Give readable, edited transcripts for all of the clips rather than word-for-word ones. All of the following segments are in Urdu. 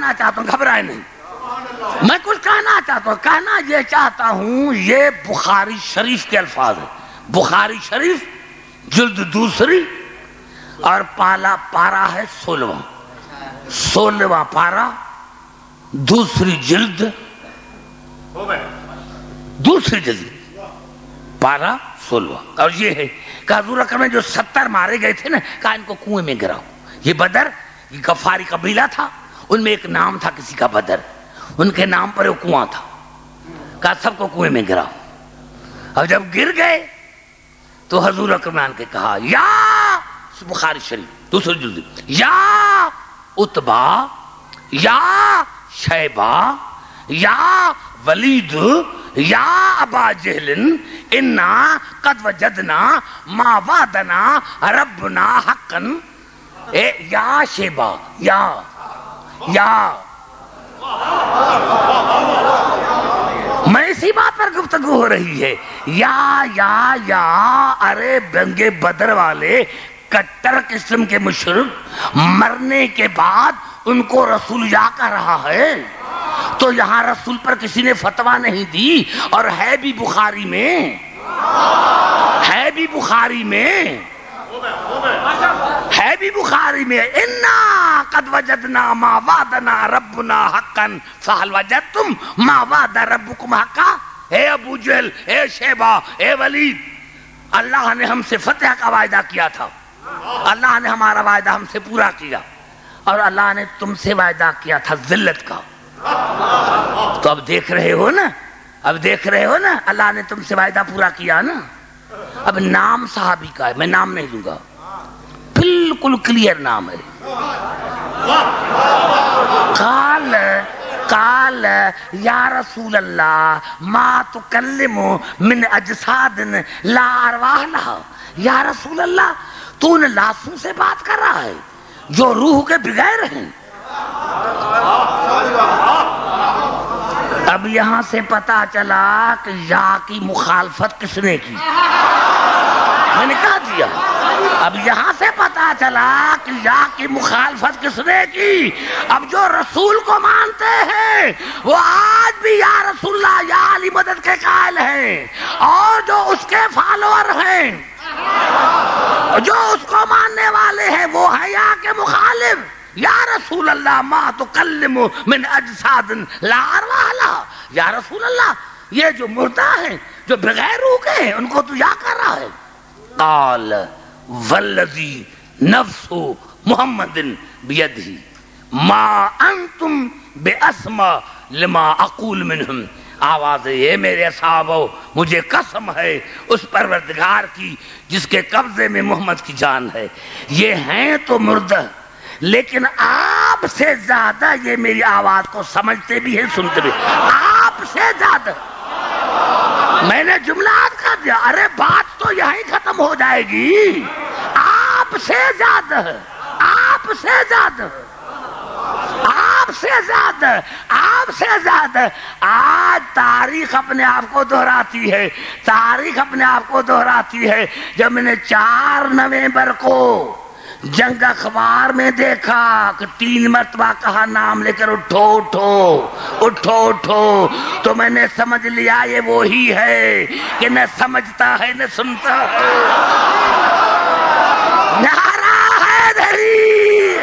کہنا چاہتا ہوں, گھبرائے نہیں, میں کچھ کہنا چاہتا ہوں. کہنا یہ چاہتا ہوں, یہ بخاری شریف کے الفاظ ہیں. بخاری شریف جلد دوسری اور پارا ہے 16واں پارا, دوسری جلد پارا 16واں. اور یہ ہے کہ حضور اکرم جو 70 مارے گئے تھے نا, کہا ان کو کنویں میں گراؤ. یہ بدر, یہ غفاری قبیلہ تھا, ان میں ایک نام تھا کسی کا بدر, ان کے نام پر وہ کنواں تھا. کہا سب کو کنویں میں گراؤ. اور جب گر گئے تو حضور اکرم نے کہا یا بخاری شریف دوسری جلد, یا عتبہ یا شیبہ یا ولید یا ابا جہل انا قد وجدنا ما وعدنا ربنا حقا. یا شیبہ, یا میں اسی بات پر گفتگو ہو رہی ہے. یا ارے بنگے بدر والے کٹر قسم کے مشرک مرنے کے بعد ان کو رسول یا کہہ رہا ہے, تو یہاں رسول پر کسی نے فتویٰ نہیں دی. اور ہے بھی بخاری میں, انا قد وجدنا ما وعدنا ربنا حقا فهل وجدتم ما وعد ربكم حقا. اے ابو جہل, اے شیبہ, اے ولید, اللہ نے ہم سے فتح کا وعدہ کیا تھا, اللہ نے ہمارا وعدہ ہم سے پورا کیا, اور اللہ نے تم سے وعدہ کیا تھا ذلت کا. تو اب دیکھ رہے ہو نا, اللہ نے تم سے وعدہ پورا کیا نا. اب نام صحابی کا ہے, میں نام نہیں لوں گا, بالکل کلیئر نام ہے. قال یا رسول اللہ ما تکلم من اجساد لا ارواح لها. یا رسول اللہ تو ان لاشوں سے بات کر رہا ہے جو روح کے بغیر ہیں. اب یہاں سے پتا چلا کہ یا کی مخالفت کس نے کی, میں نے کہا دیا. اب یہاں سے پتا چلا کہ یا کی مخالفت کس نے کی. اب جو رسول کو مانتے ہیں وہ آج بھی یا رسول اللہ یا علی مدد کے قائل ہیں, اور جو اس کے فالوور ہیں, جو اس کو ماننے والے ہیں, وہ ہے یا کے مخالف. یا رسول اللہ ما تکلم من اجساد لا ارواح لها. یا رسول اللہ یہ جو مردہ ہیں, جو بغیر روح کے ہیں, ان کو تو یا کر رہا ہے. قال والذی نفس محمد بیدہ ما انتم باسمع لما اقول منہم. آواز ہے میرے صحابہ, مجھے قسم ہے اس پروردگار کی جس کے قبضے میں محمد کی جان ہے, یہ ہیں تو مردہ, لیکن آپ سے زیادہ یہ میری آواز کو سمجھتے بھی ہیں, سنتے بھی. آپ سے زیادہ. میں نے جملات کر دیا, ارے بات تو یہیں ختم ہو جائے گی. آپ سے زیادہ, آپ سے زیادہ, آپ سے زیادہ, آپ سے زیادہ. آج تاریخ اپنے آپ کو دہراتی ہے, تاریخ اپنے آپ کو دہراتی ہے. جب میں نے 4 نومبر کو جنگ اخبار میں دیکھا کہ 3 مرتبہ کہا نام لے کر اٹھو اٹھو اٹھو اٹھو, تو میں نے سمجھ لیا یہ وہی ہے کہ نہ سمجھتا ہے نہ سنتا ہے. نعرہ حیدری.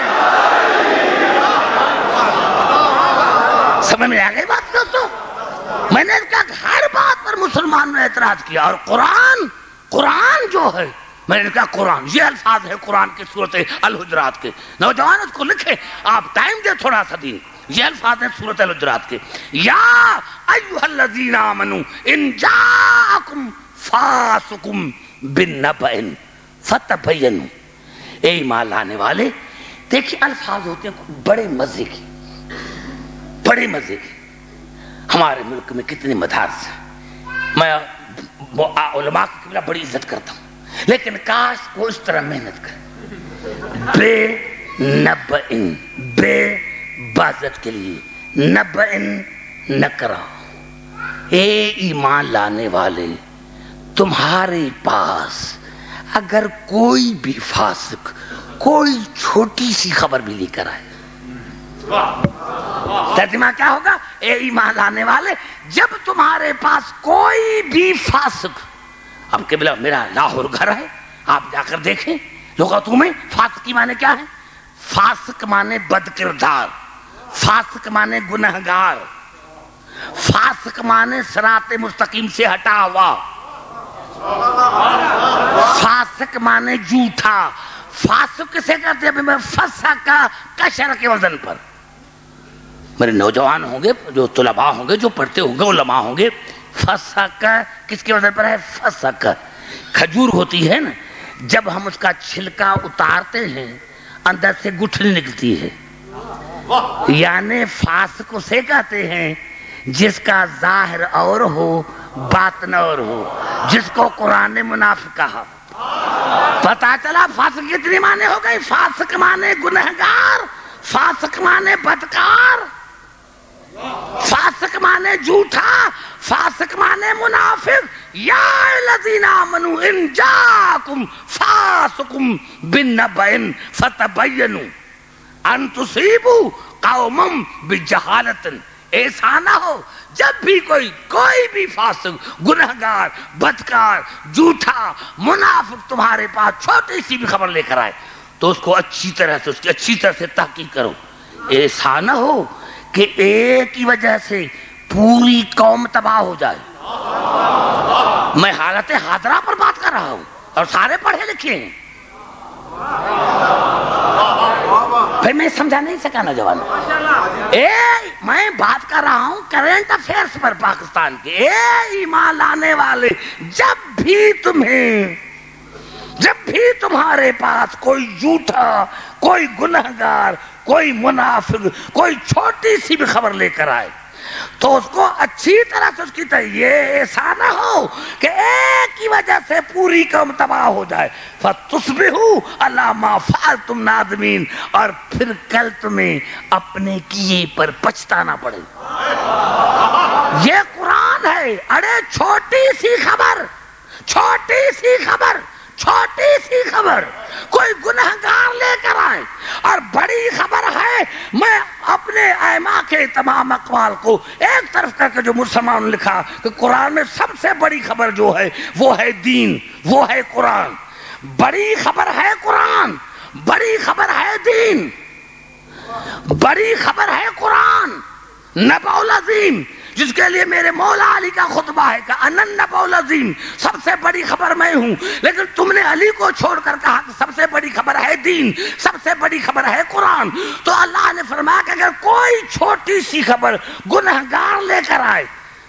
سمجھ میں آ گئی بات دوستو. میں نے کہا ہر بات پر مسلمان نے اعتراض کیا, اور قرآن جو ہے, میں نے کہا قرآن, یہ الفاظ ہے قرآن کی سورت الحجرات کے. نوجوان اس کو لکھے, آپ ٹائم دے تھوڑا سا دین. یہ الفاظ ہیں سورت الحجرات کے, یا ایھا الذین آمنوا ان جاءکم فاسق بنبأ فتبینوا. اے ایمان لانے والے, دیکھیں الفاظ ہوتے ہیں بڑے مزے کے, بڑے مزے کے. ہمارے ملک میں کتنے مدارس ہیں, میں علماء کی قبلہ بڑی عزت کرتا ہوں, لیکن کاش کو اس طرح محنت کرے. بے نبئن, بے بازت کے لیے, نبئن نکرا. اے ایمان لانے والے, تمہارے پاس اگر کوئی بھی فاسق کوئی چھوٹی سی خبر بھی لے کر آئے, ترجمہ کیا ہوگا؟ اے ایمان لانے والے، جب تمہارے پاس کوئی بھی فاسق، اب قبلہ میرا لاہور گھر ہے، آپ جا کر دیکھیں لغتوں میں فاسق کی معنی کیا ہے؟ فاسق معنی بد کردار، فاسق معنی گنہگار، فاسق معنی صراط مستقیم سے ہٹا ہوا، فاسق معنی جھوٹا۔ فاسق کسے کہتے ہیں؟ میں فسق کا کشر کے وزن پر۔ میرے نوجوان ہوں گے، جو طلباء ہوں گے، جو پڑھتے ہوں گے، علماء ہوں گے، فسق کس کے وزن پر ہے؟ فسق۔ کھجور ہوتی ہے نا، جب ہم اس کا چھلکا اتارتے ہیں اندر سے گٹھلی نکلتی ہے، یعنی فاسق اسے کہتے ہیں جس کا ظاہر اور ہو باطن اور ہو، جس کو قرآن نے منافق کہا۔ پتا چلا فاسق کتنی معنی ہو گئی؟ فاسق معنی گنہگار، فاسق معنی بدکار، فاسق معنی جھوٹا، فاسق معنی منافق۔ یا الذین آمنوا ان جاءکم فاسق بنبأ فتبینوا ان تصیبوا قوما بجہالۃ۔ ایسا نہ ہو جب بھی کوئی بھی فاسق، گنہگار، بدکار، جھوٹا، منافق تمہارے پاس چھوٹی سی بھی خبر لے کر آئے تو اس کو اچھی طرح سے، اس کی اچھی طرح سے تحقیق کرو۔ ایسا نہ ہو کہ ایک کی وجہ سے پوری قوم تباہ ہو جائے۔ میں حالت حاضرہ پر بات کر رہا ہوں اور سارے پڑھے لکھے ہیں۔ پھر میں سمجھا نہیں سکا نوجوان، میں بات کر رہا ہوں کرنٹ افیئرس پر پاکستان کے۔ اے ایمان لانے والے، جب بھی تمہارے پاس کوئی جھوٹا، کوئی گنہگار، کوئی منافق، کوئی چھوٹی سی بھی خبر لے کر آئے تو اس کو اچھی طرح سے اس کی یہ ایسا نہ ہو کہ ایک کی وجہ سے پوری قوم تباہ ہو جائے۔ فَتُصْبِحُوا عَلَىٰ مَا فَعَلْتُمْ نَادِمِينَ، اور پھر کل تمہیں اپنے کیے پر پچھتانا پڑے۔ یہ قرآن ہے۔ ارے چھوٹی سی خبر، چھوٹی سی خبر، چھوٹی سی خبر کوئی گنہگار لے کر آئے، اور بڑی خبر ہے۔ میں اپنے ائمہ کے تمام اقوال کو ایک طرف کر کے جو مسلمانوں نے لکھا کہ قرآن میں سب سے بڑی خبر جو ہے وہ ہے دین، وہ ہے قرآن۔ بڑی خبر ہے قرآن، بڑی خبر ہے دین، بڑی خبر ہے قرآن، نبأ العظیم، جس کے لیے میرے مولا علی کا خطبہ ہے کہ انا النبأ العظیم، سب سے بڑی خبر میں ہوں۔ لیکن تم نے علی کو چھوڑ کر کہا کہ سب سے بڑی خبر ہے دین، سب سے بڑی خبر ہے قرآن۔ تو اللہ نے فرمایا کہ اگر کوئی چھوٹی سی خبر گنہگار لے کر آئے،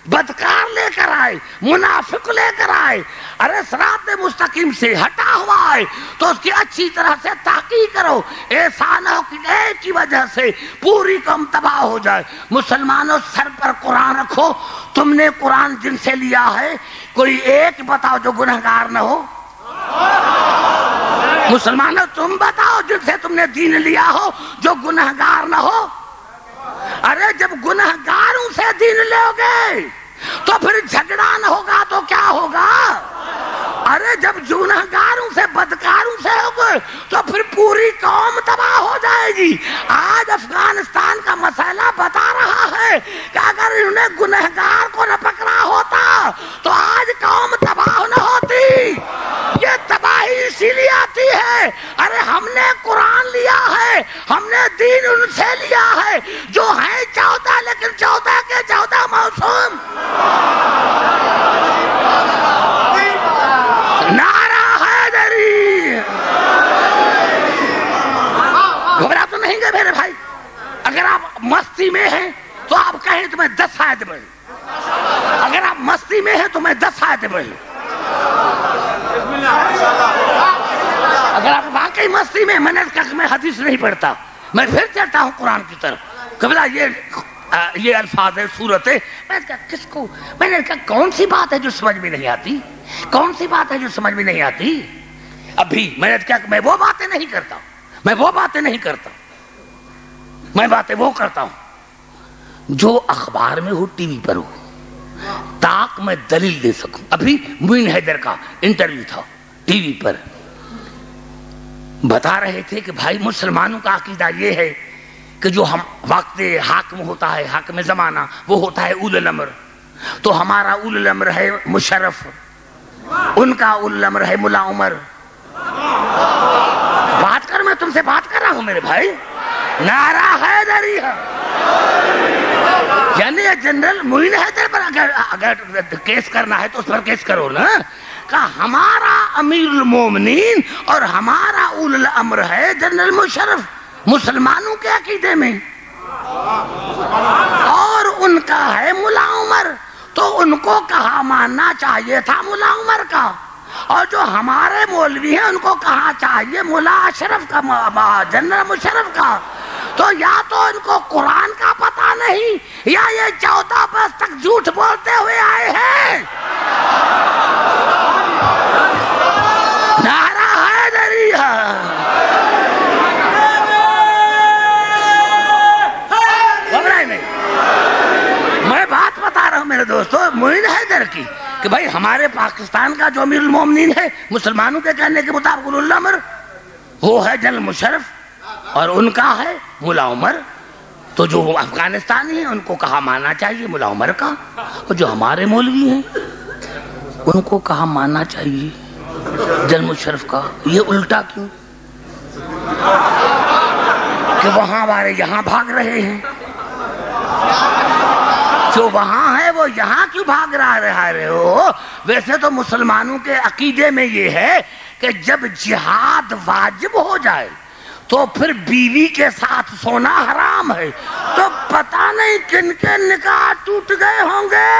بدکار لے کر آئے، منافق لے کر آئے، ارے صراط مستقیم سے ہٹا ہوا ہے، تو اس کی اچھی طرح سے تحقیق کرو۔ ایسا نہ ہو کہ ایک کی وجہ سے پوری قوم تباہ ہو جائے۔ مسلمانوں، سر پر قرآن رکھو۔ تم نے قرآن جن سے لیا ہے کوئی ایک بتاؤ جو گنہگار نہ ہو۔ مسلمانوں تم بتاؤ جن سے تم نے دین لیا ہو جو گنہگار نہ ہو۔ ارے جب گنہگاروں سے دین لو گے تو پھر جھگڑا نہ ہوگا تو کیا ہوگا؟ ارے جب گنہگاروں سے، بدکاروں سے ہوگے تو پھر پوری قوم تباہ ہو جائے گی۔ آج افغانستان کا مسئلہ بتا رہا ہے کہ اگر انہوں نے گنہگار کو نہ پکڑا ہوتا تو آج قوم تباہ نہ ہوتی۔ یہ تباہی اسی لیے آتی ہے، ارے ہم نے قرآن لیا ہے، ہم نے دین ان سے لیا ہے جو ہیں 14 لیکن 14 کے 14 معصوم۔ نعرہ حیدری۔ گھبرا تو نہیں گئے میرے بھائی؟ اگر آپ مستی میں ہیں تو آپ کہیں تو میں 10 آیت پڑھوں، اگر آپ مستی میں ہیں تو میں 10 آیت پڑھوں، اگر آپ واقعی مستی میں نے کہا کہ میں حدیث نہیں پڑھتا، میں پھر چلتا ہوں قرآن کی طرف۔ قبلہ یہ الفاظ ہے، صورت ہے۔ میں نے کہا کس کو؟ میں نے کہا کون سی بات ہے جو سمجھ میں نہیں آتی؟ کون سی بات ہے جو سمجھ میں نہیں آتی؟ ابھی میں نے کہا کہ میں وہ باتیں نہیں کرتا، میں وہ باتیں نہیں کرتا، میں باتیں وہ کرتا ہوں جو اخبار میں ہو، ٹی وی پر ہو، تاکہ میں دلیل دے سکوں۔ ابھی معین حیدر کا انٹرویو تھا ٹی وی پر، بتا رہے تھے کہ بھائی مسلمانوں کا عقیدہ یہ ہے کہ جو ہم وقت حاکم ہوتا ہے، حاکم زمانہ، وہ ہوتا ہے اول الامر. تو ہمارا اول الامر ہے مشرف، ان کا اول الامر ہے ملا عمر. بات کر، میں تم سے بات کر رہا ہوں میرے بھائی. نعرہ حیدری ہے. یعنی جنرل معین حیدر پر اگر کیس کرنا ہے تو اس پر کیس کرو نا. کہ ہمارا امیر المومنین اور ہمارا اول الامر ہے جنرل مشرف مسلمانوں کے عقیدے میں، اور ان کا ہے ملا عمر. تو ان کو کہا ماننا چاہیے تھا ملا عمر کا، اور جو ہمارے مولوی ہیں ان کو کہا چاہیے ملا اشرف کا، جنرل مشرف کا. تو یا تو ان کو قرآن کا پتہ نہیں، یا یہ 14 برس تک جھوٹ بولتے ہوئے آئے ہیں. نعرہ حیدری ہے. میں بات بتا رہا ہوں میرے دوستو معین حیدر کی، کہ بھائی ہمارے پاکستان کا جو امیر المومنین ہے مسلمانوں کے کہنے کے مطابق اول الامر وہ ہے جنرل مشرف، اور ان کا ہے ملا عمر. تو جو افغانستانی ہیں ان کو کہا ماننا چاہیے ملا عمر کا، اور جو ہمارے مولوی ہیں ان کو کہا ماننا چاہیے جنرل مشرف کا. یہ الٹا کیوں کہ وہاں والے یہاں بھاگ رہے ہیں، جو وہاں ہے وہ یہاں کیوں بھاگ رہے ہو؟ ویسے تو مسلمانوں کے عقیدے میں یہ ہے کہ جب جہاد واجب ہو جائے تو پھر بیوی کے ساتھ سونا حرام ہے. تو پتہ نہیں کن کے نکاح ٹوٹ گئے ہوں گے.